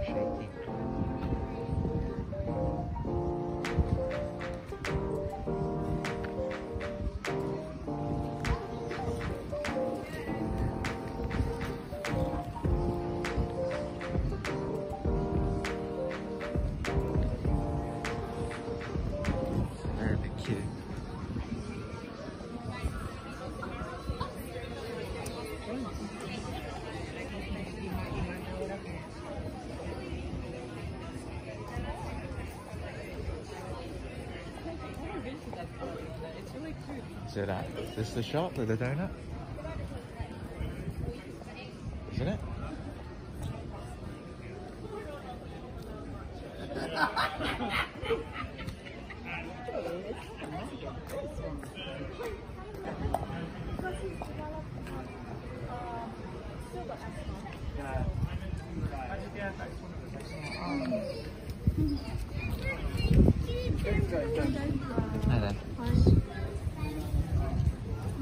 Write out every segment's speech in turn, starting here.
shaky. Very cute. It's really cute. So is this the shop with the donut? Isn't it? Hello.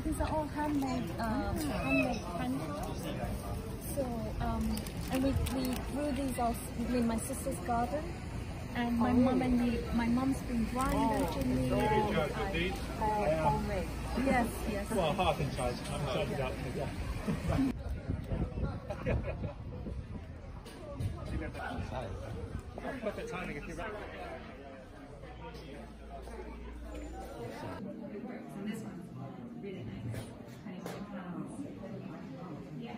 These are all handmade pantyhose. So and we grew these off in my sister's garden, and my mom's been drying them to me. Homemade. Yes, yes. Well, half in size. I'm excited about it. Yeah. Perfect timing if you're right. This one's really nice. £25. Yeah.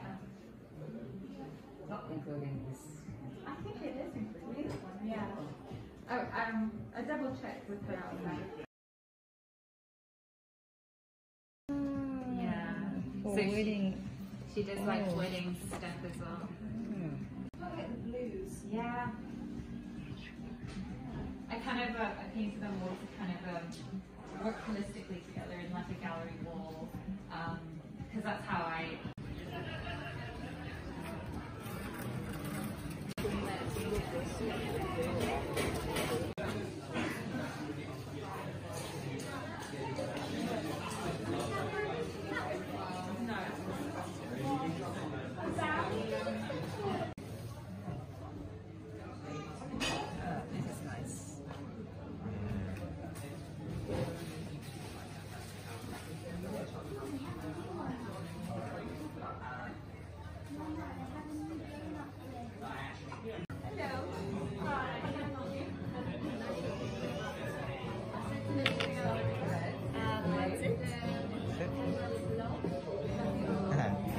Not including this. I think it is including this one. Yeah. Oh, I double checked with her outside. Yeah. For So wedding. She does like wedding stuff as well. Look at the blues. Yeah. I painted them all to kind of work holistically together in like a gallery wall, because that's how I.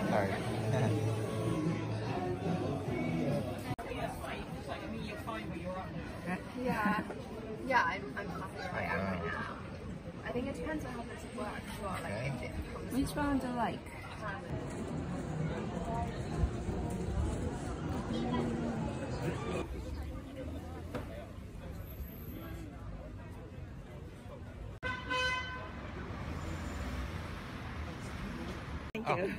Sorry. Yeah, I'm happy where I am right now. I think it depends on how this works. Well, like if it becomes. Which one do you like? Thank you.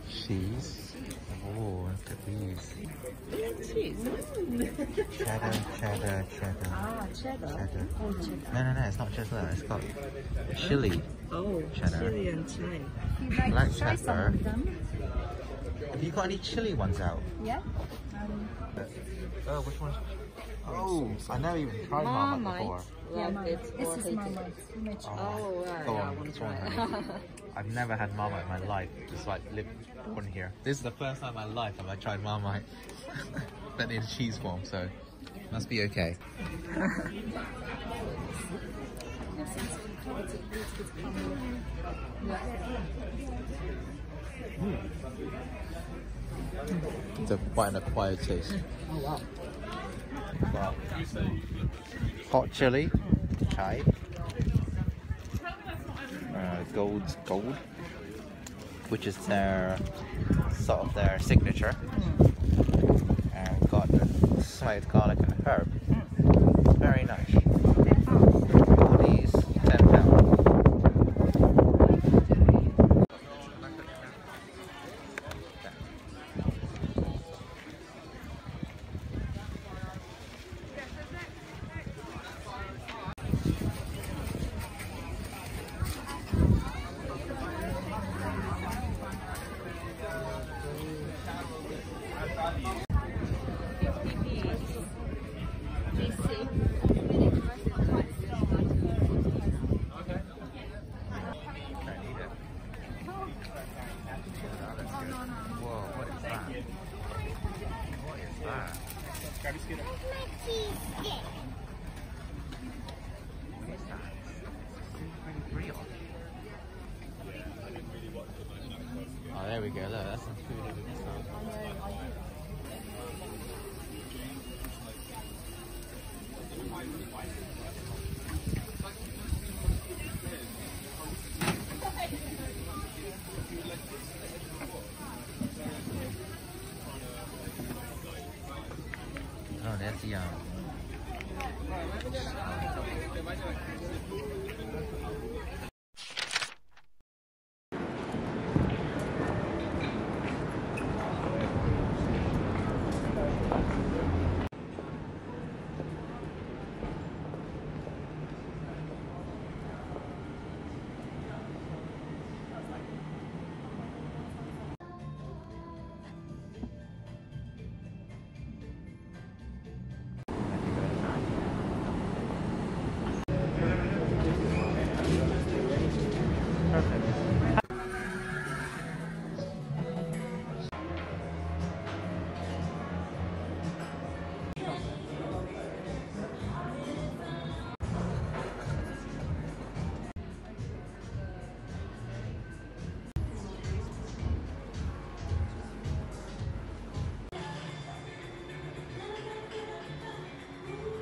Cheese. Oh, look at these. Cheese. Cheddar. Ah, cheddar. Cheddar. Oh, cheddar. No, it's not cheddar. It's got chili. Oh, Cheddar. chili and chili. Black Try some pepper. of them. Have you got any chili ones out? Yeah. Oh, which one? Oh, I never even tried Marmite before. Yeah, this is Marmite. Oh, right. go on, go on, honey. I've never had Marmite in my life. Just like born here. This is the first time in my life have I tried Marmite. But in cheese form, so must be okay. It's quite an acquired taste. Oh wow. Wow. Hot chili, chai, gold, which is their sort of their signature, and got smoked garlic and herb. Very nice. All these £10. Oh, there we go. Look, that's some food over this side. Oh, that's yum.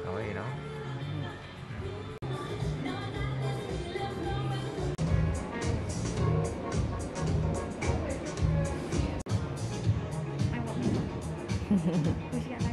Oh, you know. We should get